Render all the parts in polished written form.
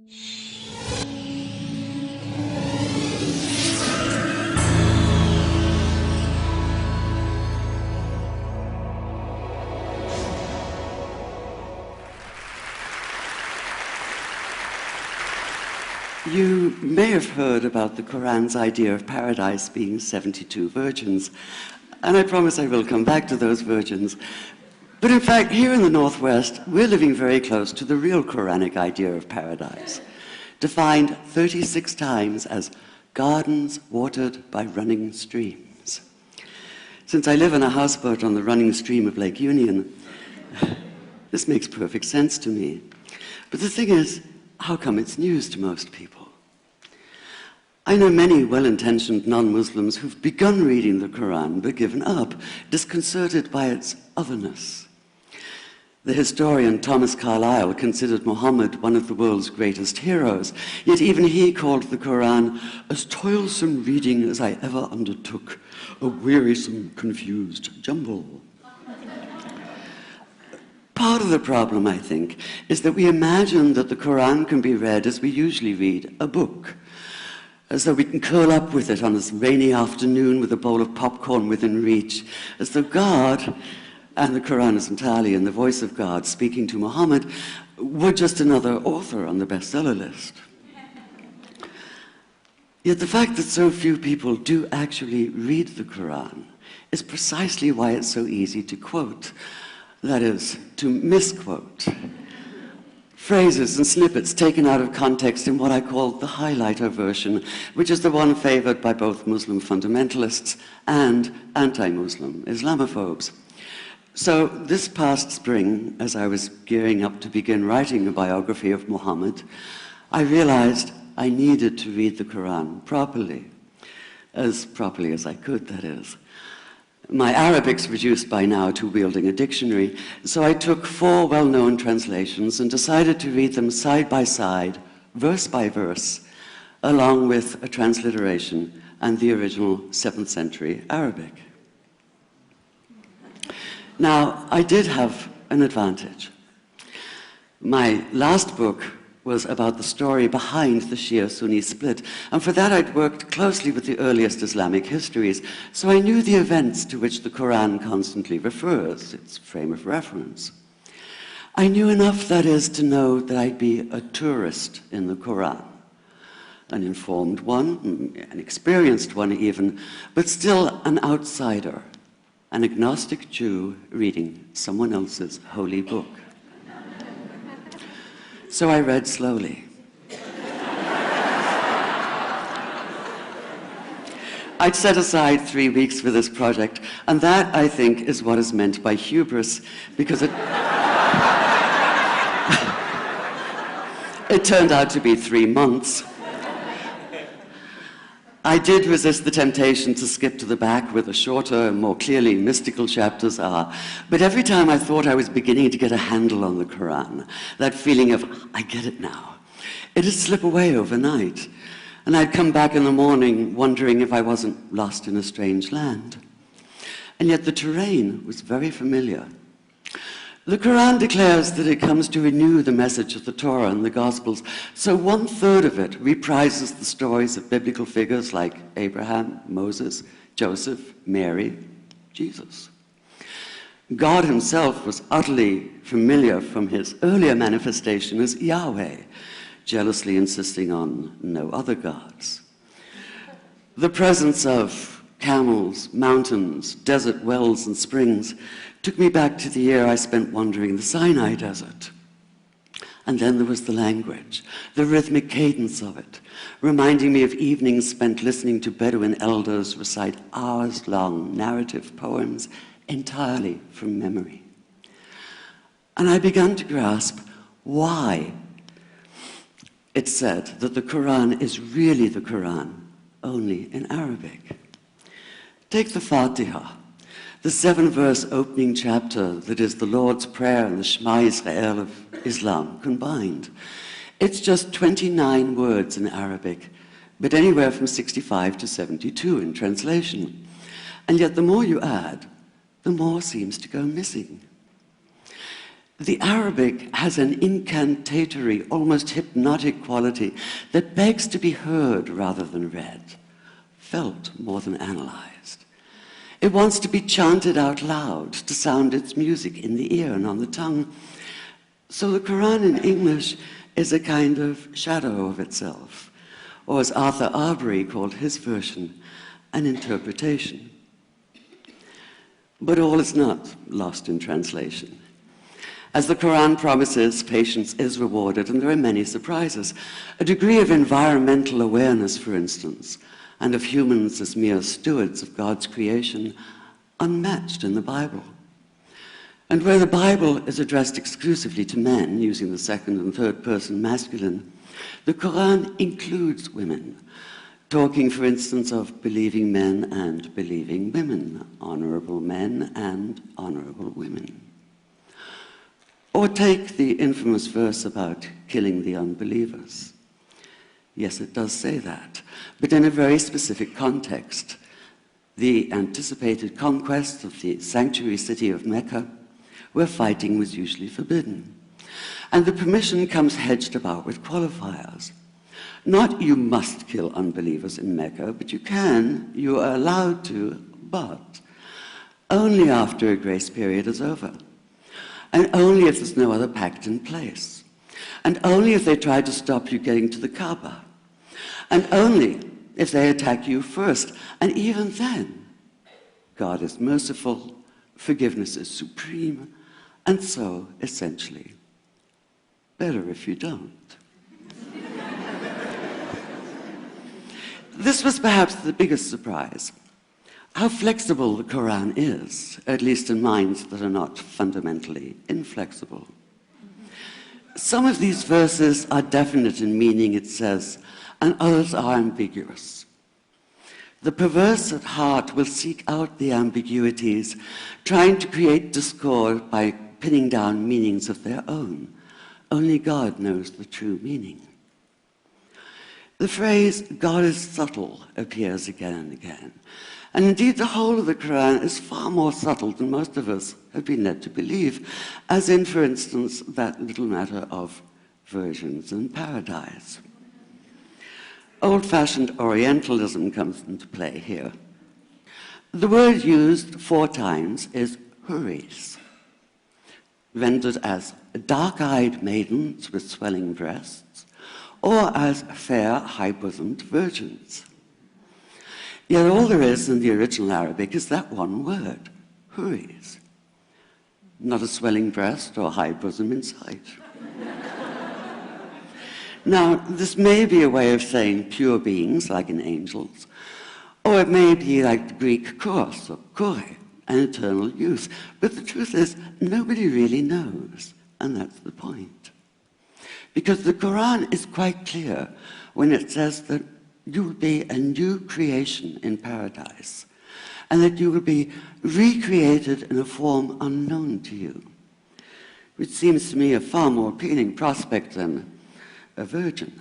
You may have heard about the Koran's idea of paradise being 72 virgins, and I promise I will come back to those virgins. But in fact, here in the Northwest, we're living very close to the real Quranic idea of paradise, defined 36 times as gardens watered by running streams. Since I live in a houseboat on the running stream of Lake Union, this makes perfect sense to me. But the thing is, how come it's news to most people? I know many well-intentioned non-Muslims who've begun reading the Quran but given up, disconcerted by its otherness. The historian Thomas Carlyle considered Muhammad one of the world's greatest heroes, yet even he called the Quran as toilsome reading as I ever undertook, a wearisome, confused jumble. Part of the problem, I think, is that we imagine that the Quran can be read as we usually read a book, as though we can curl up with it on a rainy afternoon with a bowl of popcorn within reach, as though God, and the Quran is entirely in the voice of God speaking to Muhammad, were just another author on the bestseller list. Yet the fact that so few people do actually read the Quran is precisely why it's so easy to quote. That is, to misquote. Phrases and snippets taken out of context in what I call the highlighter version, which is the one favored by both Muslim fundamentalists and anti-Muslim Islamophobes. So this past spring, as I was gearing up to begin writing a biography of Muhammad, I realized I needed to read the Quran properly as I could, that is. My Arabic's reduced by now to wielding a dictionary, so I took 4 well-known translations and decided to read them side by side, verse by verse, along with a transliteration and the original 7th century Arabic. Now, I did have an advantage. My last book was about the story behind the Shia-Sunni split, and for that I'd worked closely with the earliest Islamic histories, so I knew the events to which the Quran constantly refers, its frame of reference. I knew enough, that is, to know that I'd be a tourist in the Quran, an informed one, an experienced one even, but still an outsider, an agnostic Jew reading someone else's holy book. So I read slowly. I'd set aside 3 weeks for this project, and that, I think, is what is meant by hubris, because it turned out to be 3 months. I did resist the temptation to skip to the back where the shorter and more clearly mystical chapters are, but every time I thought I was beginning to get a handle on the Quran, that feeling of, I get it now, it'd slip away overnight, and I'd come back in the morning wondering if I wasn't lost in a strange land. And yet the terrain was very familiar. The Quran declares that it comes to renew the message of the Torah and the Gospels, so 1/3 of it reprises the stories of biblical figures like Abraham, Moses, Joseph, Mary, Jesus. God himself was utterly familiar from his earlier manifestation as Yahweh, jealously insisting on no other gods. The presence of camels, mountains, desert wells and springs took me back to the year I spent wandering the Sinai desert. And then there was the language, the rhythmic cadence of it, reminding me of evenings spent listening to Bedouin elders recite hours-long narrative poems entirely from memory. And I began to grasp why it's said that the Quran is really the Quran, only in Arabic. Take the Fatiha, the 7-verse opening chapter that is the Lord's Prayer and the Shema Israel of Islam combined. It's just 29 words in Arabic, but anywhere from 65 to 72 in translation. And yet the more you add, the more seems to go missing. The Arabic has an incantatory, almost hypnotic quality that begs to be heard rather than read, felt more than analyzed. It wants to be chanted out loud, to sound its music in the ear and on the tongue. So the Quran in English is a kind of shadow of itself, or as Arthur Arbery called his version, an interpretation. But all is not lost in translation. As the Quran promises, patience is rewarded, and there are many surprises. A degree of environmental awareness, for instance, and of humans as mere stewards of God's creation, unmatched in the Bible. And where the Bible is addressed exclusively to men, using the second and third person masculine, the Quran includes women, talking, for instance, of believing men and believing women, honorable men and honorable women. Or take the infamous verse about killing the unbelievers. Yes, it does say that, but in a very specific context. The anticipated conquest of the sanctuary city of Mecca, where fighting was usually forbidden. And the permission comes hedged about with qualifiers. Not you must kill unbelievers in Mecca, but you are allowed to, but only after a grace period is over. And only if there's no other pact in place. And only if they try to stop you getting to the Kaaba. And only if they attack you first. And even then, God is merciful, forgiveness is supreme, and so, essentially, better if you don't. This was perhaps the biggest surprise. How flexible the Quran is, at least in minds that are not fundamentally inflexible. Some of these verses are definite in meaning, it says, and others are ambiguous. The perverse at heart will seek out the ambiguities, trying to create discord by pinning down meanings of their own. Only God knows the true meaning. The phrase, God is subtle, appears again and again. And indeed, the whole of the Quran is far more subtle than most of us have been led to believe, as in, for instance, that little matter of virgins and paradise. Old-fashioned Orientalism comes into play here. The word used 4 times is huris, rendered as dark-eyed maidens with swelling breasts, or as fair, high-bosomed virgins. Yet all there is in the original Arabic is that one word, huris. Not a swelling breast or high bosom in sight. Now, this may be a way of saying pure beings, like in angels, or it may be like the Greek kos, or kore, an eternal youth. But the truth is, nobody really knows, and that's the point. Because the Quran is quite clear when it says that you will be a new creation in paradise, and that you will be recreated in a form unknown to you, which seems to me a far more appealing prospect than a virgin.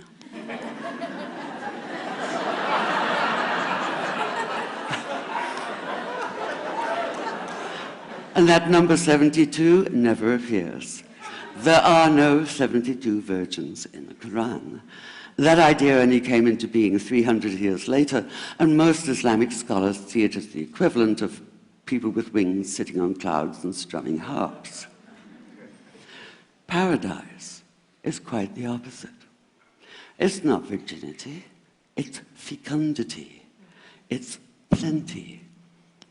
And that number 72 never appears. There are no 72 virgins in the Quran. That idea only came into being 300 years later, and most Islamic scholars see it as the equivalent of people with wings sitting on clouds and strumming harps. Paradise is quite the opposite. It's not virginity, it's fecundity, it's plenty,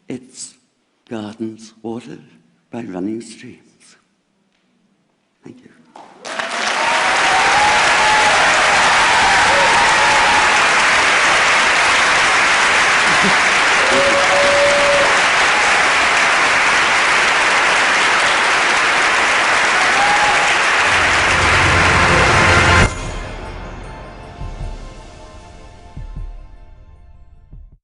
it's gardens watered by running streams. Thank you.